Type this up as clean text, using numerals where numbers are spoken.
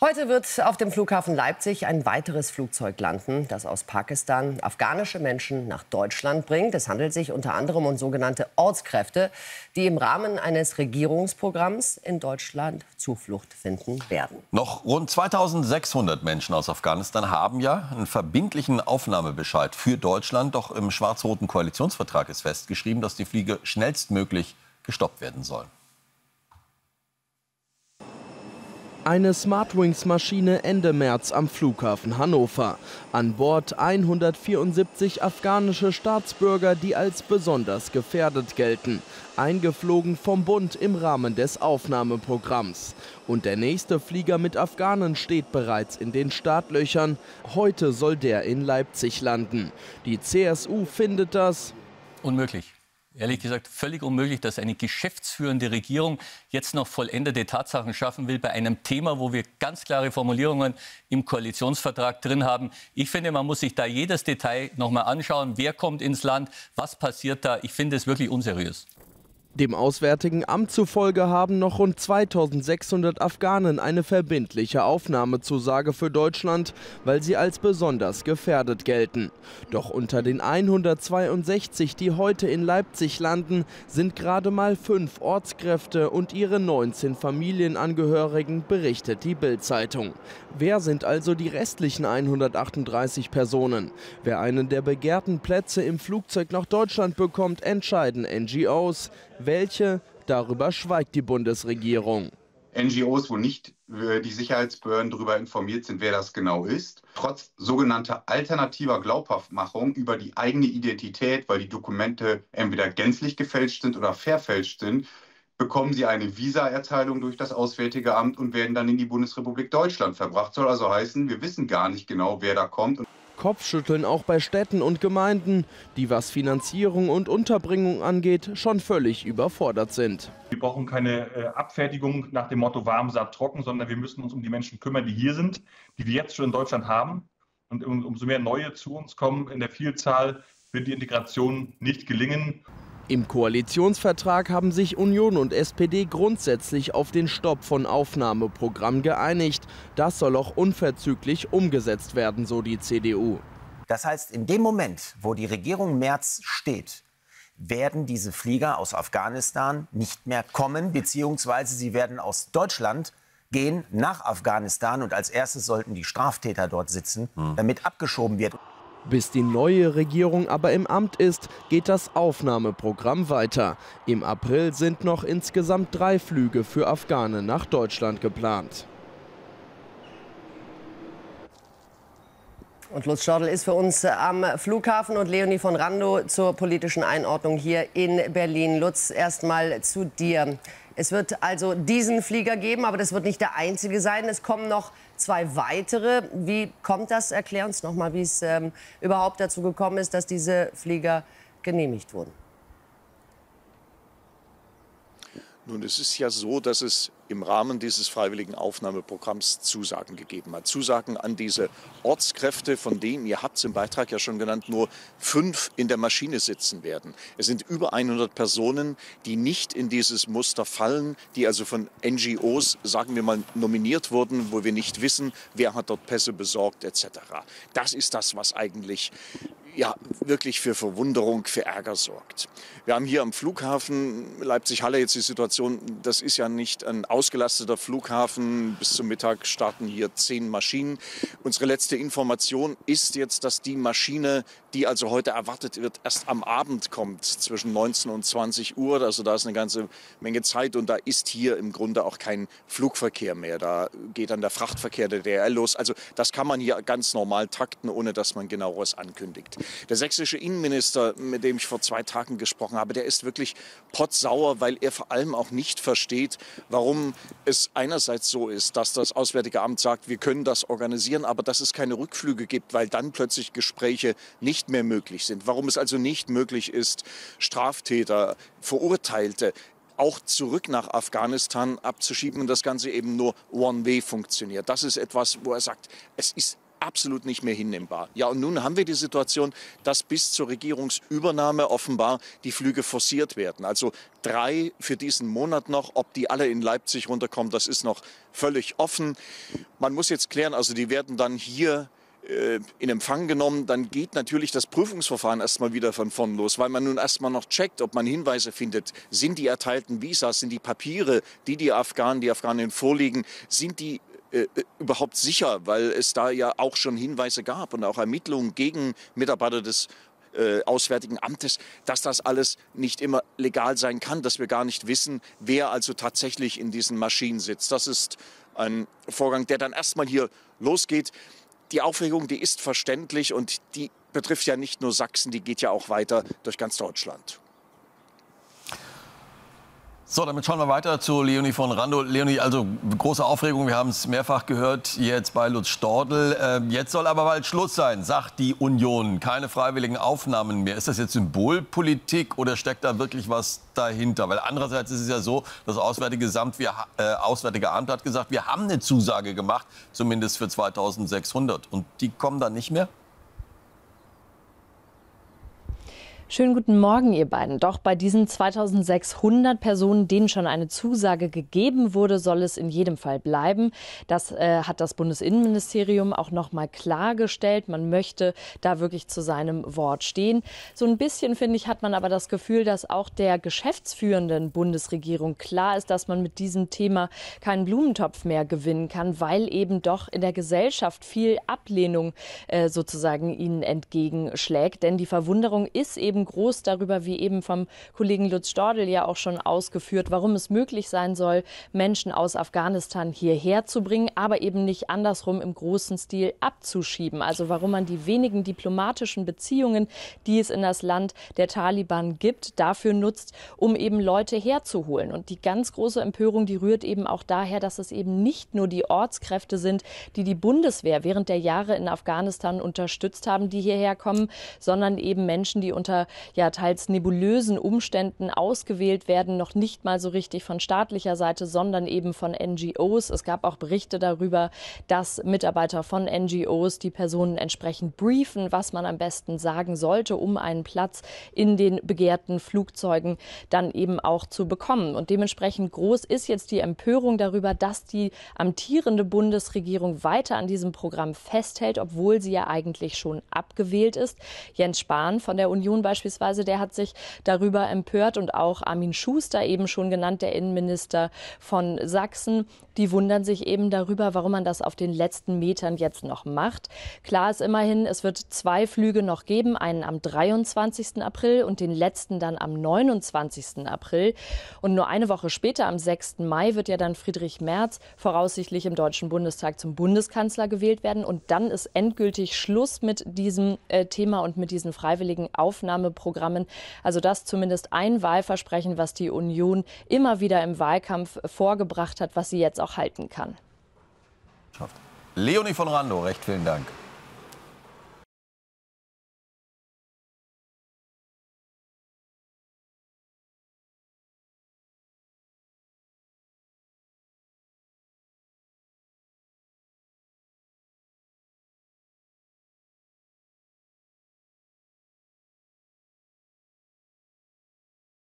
Heute wird auf dem Flughafen Leipzig ein weiteres Flugzeug landen, das aus Pakistan afghanische Menschen nach Deutschland bringt. Es handelt sich unter anderem um sogenannte Ortskräfte, die im Rahmen eines Regierungsprogramms in Deutschland Zuflucht finden werden. Noch rund 2600 Menschen aus Afghanistan haben ja einen verbindlichen Aufnahmebescheid für Deutschland. Doch im schwarz-roten Koalitionsvertrag ist festgeschrieben, dass die Flüge schnellstmöglich gestoppt werden sollen. Eine Smartwings-Maschine Ende März am Flughafen Hannover. An Bord 174 afghanische Staatsbürger, die als besonders gefährdet gelten. Eingeflogen vom Bund im Rahmen des Aufnahmeprogramms. Und der nächste Flieger mit Afghanen steht bereits in den Startlöchern. Heute soll der in Leipzig landen. Die CSU findet das unmöglich. Ehrlich gesagt völlig unmöglich, dass eine geschäftsführende Regierung jetzt noch vollendete Tatsachen schaffen will bei einem Thema, wo wir ganz klare Formulierungen im Koalitionsvertrag drin haben. Ich finde, man muss sich da jedes Detail noch mal anschauen. Wer kommt ins Land? Was passiert da? Ich finde es wirklich unseriös. Dem Auswärtigen Amt zufolge haben noch rund 2600 Afghanen eine verbindliche Aufnahmezusage für Deutschland, weil sie als besonders gefährdet gelten. Doch unter den 162, die heute in Leipzig landen, sind gerade mal 5 Ortskräfte und ihre 19 Familienangehörigen, berichtet die Bild-Zeitung. Wer sind also die restlichen 138 Personen? Wer einen der begehrten Plätze im Flugzeug nach Deutschland bekommt, entscheiden NGOs. Welche? Darüber schweigt die Bundesregierung. NGOs, wo nicht die Sicherheitsbehörden darüber informiert sind, wer das genau ist. Trotz sogenannter alternativer Glaubhaftmachung über die eigene Identität, weil die Dokumente entweder gänzlich gefälscht sind oder verfälscht sind, bekommen sie eine Visaerteilung durch das Auswärtige Amt und werden dann in die Bundesrepublik Deutschland verbracht. Soll also heißen, wir wissen gar nicht genau, wer da kommt. Kopfschütteln auch bei Städten und Gemeinden, die, was Finanzierung und Unterbringung angeht, schon völlig überfordert sind. Wir brauchen keine Abfertigung nach dem Motto warm, satt, trocken, sondern wir müssen uns um die Menschen kümmern, die hier sind, die wir jetzt schon in Deutschland haben. Und umso mehr neue zu uns kommen in der Vielzahl, wird die Integration nicht gelingen. Im Koalitionsvertrag haben sich Union und SPD grundsätzlich auf den Stopp von Aufnahmeprogrammen geeinigt. Das soll auch unverzüglich umgesetzt werden, so die CDU. Das heißt, in dem Moment, wo die Regierung Merz steht, werden diese Flieger aus Afghanistan nicht mehr kommen, beziehungsweise sie werden aus Deutschland gehen nach Afghanistan und als erstes sollten die Straftäter dort sitzen, damit abgeschoben wird. Bis die neue Regierung aber im Amt ist, geht das Aufnahmeprogramm weiter. Im April sind noch insgesamt 3 Flüge für Afghanen nach Deutschland geplant. Und Lutz Stordl ist für uns am Flughafen und Leonie von Randow zur politischen Einordnung hier in Berlin. Lutz, erst mal zu dir. Es wird also diesen Flieger geben, aber das wird nicht der einzige sein. Es kommen noch 2 weitere. Wie kommt das? Erklär uns noch mal, wie es überhaupt dazu gekommen ist, dass diese Flieger genehmigt wurden. Nun, es ist ja so, dass es im Rahmen dieses freiwilligen Aufnahmeprogramms Zusagen gegeben hat. Zusagen an diese Ortskräfte, von denen, ihr habt es im Beitrag ja schon genannt, nur 5 in der Maschine sitzen werden. Es sind über 100 Personen, die nicht in dieses Muster fallen, die also von NGOs, sagen wir mal, nominiert wurden, wo wir nicht wissen, wer hat dort Pässe besorgt etc. Das ist das, was eigentlich ja wirklich für Verwunderung, für Ärger sorgt. Wir haben hier am Flughafen Leipzig-Halle jetzt die Situation, das ist ja nicht ein ausgelasteter Flughafen. Bis zum Mittag starten hier 10 Maschinen. Unsere letzte Information ist jetzt, dass die Maschine, die also heute erwartet wird, erst am Abend kommt, zwischen 19 und 20 Uhr. Also da ist eine ganze Menge Zeit und da ist hier im Grunde auch kein Flugverkehr mehr. Da geht dann der Frachtverkehr der DRL los. Also das kann man hier ganz normal takten, ohne dass man genaueres ankündigt. Der sächsische Innenminister, mit dem ich vor 2 Tagen gesprochen habe, der ist wirklich pottsauer, weil er vor allem auch nicht versteht, warum es einerseits so ist, dass das Auswärtige Amt sagt, wir können das organisieren, aber dass es keine Rückflüge gibt, weil dann plötzlich Gespräche nicht mehr möglich sind. Warum es also nicht möglich ist, Straftäter, Verurteilte auch zurück nach Afghanistan abzuschieben und das Ganze eben nur One-Way funktioniert. Das ist etwas, wo er sagt, es ist absolut nicht mehr hinnehmbar. Ja, und nun haben wir die Situation, dass bis zur Regierungsübernahme offenbar die Flüge forciert werden. Also 3 für diesen Monat noch. Ob die alle in Leipzig runterkommen, das ist noch völlig offen. Man muss jetzt klären, also die werden dann hier in Empfang genommen, dann geht natürlich das Prüfungsverfahren erstmal wieder von vorn los, weil man nun erstmal noch checkt, ob man Hinweise findet. Sind die erteilten Visas, sind die Papiere, die Afghaninnen vorliegen, sind die überhaupt sicher, weil es da ja auch schon Hinweise gab und auch Ermittlungen gegen Mitarbeiter des Auswärtigen Amtes, dass das alles nicht immer legal sein kann, dass wir gar nicht wissen, wer also tatsächlich in diesen Maschinen sitzt. Das ist ein Vorgang, der dann erstmal hier losgeht. Die Aufregung, die ist verständlich und die betrifft ja nicht nur Sachsen, die geht ja auch weiter durch ganz Deutschland. So, damit schauen wir weiter zu Leonie von Randow. Leonie, also große Aufregung, wir haben es mehrfach gehört, jetzt bei Lutz Stordl. Jetzt soll aber bald Schluss sein, sagt die Union. Keine freiwilligen Aufnahmen mehr. Ist das jetzt Symbolpolitik oder steckt da wirklich was dahinter? Weil andererseits ist es ja so, das Auswärtige Amt hat gesagt, wir haben eine Zusage gemacht, zumindest für 2600. Und die kommen dann nicht mehr? Schönen guten Morgen, ihr beiden. Doch bei diesen 2600 Personen, denen schon eine Zusage gegeben wurde, soll es in jedem Fall bleiben. Das hat das Bundesinnenministerium auch noch mal klargestellt. Man möchte da wirklich zu seinem Wort stehen. So ein bisschen, finde ich, hat man aber das Gefühl, dass auch der geschäftsführenden Bundesregierung klar ist, dass man mit diesem Thema keinen Blumentopf mehr gewinnen kann, weil eben doch in der Gesellschaft viel Ablehnung sozusagen ihnen entgegenschlägt. Denn die Verwunderung ist eben groß darüber, wie eben vom Kollegen Lutz Stordl ja auch schon ausgeführt, warum es möglich sein soll, Menschen aus Afghanistan hierher zu bringen, aber eben nicht andersrum im großen Stil abzuschieben. Also warum man die wenigen diplomatischen Beziehungen, die es in das Land der Taliban gibt, dafür nutzt, um eben Leute herzuholen. Und die ganz große Empörung, die rührt eben auch daher, dass es eben nicht nur die Ortskräfte sind, die die Bundeswehr während der Jahre in Afghanistan unterstützt haben, die hierher kommen, sondern eben Menschen, die unter teils nebulösen Umständen ausgewählt werden, noch nicht mal so richtig von staatlicher Seite, sondern eben von NGOs. Es gab auch Berichte darüber, dass Mitarbeiter von NGOs die Personen entsprechend briefen, was man am besten sagen sollte, um einen Platz in den begehrten Flugzeugen dann eben auch zu bekommen. Und dementsprechend groß ist jetzt die Empörung darüber, dass die amtierende Bundesregierung weiter an diesem Programm festhält, obwohl sie ja eigentlich schon abgewählt ist. Jens Spahn von der Union beispielsweise, der hat sich darüber empört und auch Armin Schuster, eben schon genannt, der Innenminister von Sachsen, die wundern sich eben darüber, warum man das auf den letzten Metern jetzt noch macht. Klar ist immerhin, es wird 2 Flüge noch geben, einen am 23. April und den letzten dann am 29. April. Und nur eine Woche später, am 6. Mai, wird ja dann Friedrich Merz voraussichtlich im Deutschen Bundestag zum Bundeskanzler gewählt werden. Und dann ist endgültig Schluss mit diesem Thema und mit diesen freiwilligen Aufnahmeprogrammen. Also das zumindest ein Wahlversprechen, was die Union immer wieder im Wahlkampf vorgebracht hat, was sie jetzt auch halten kann. Leonie von Randow, recht vielen Dank.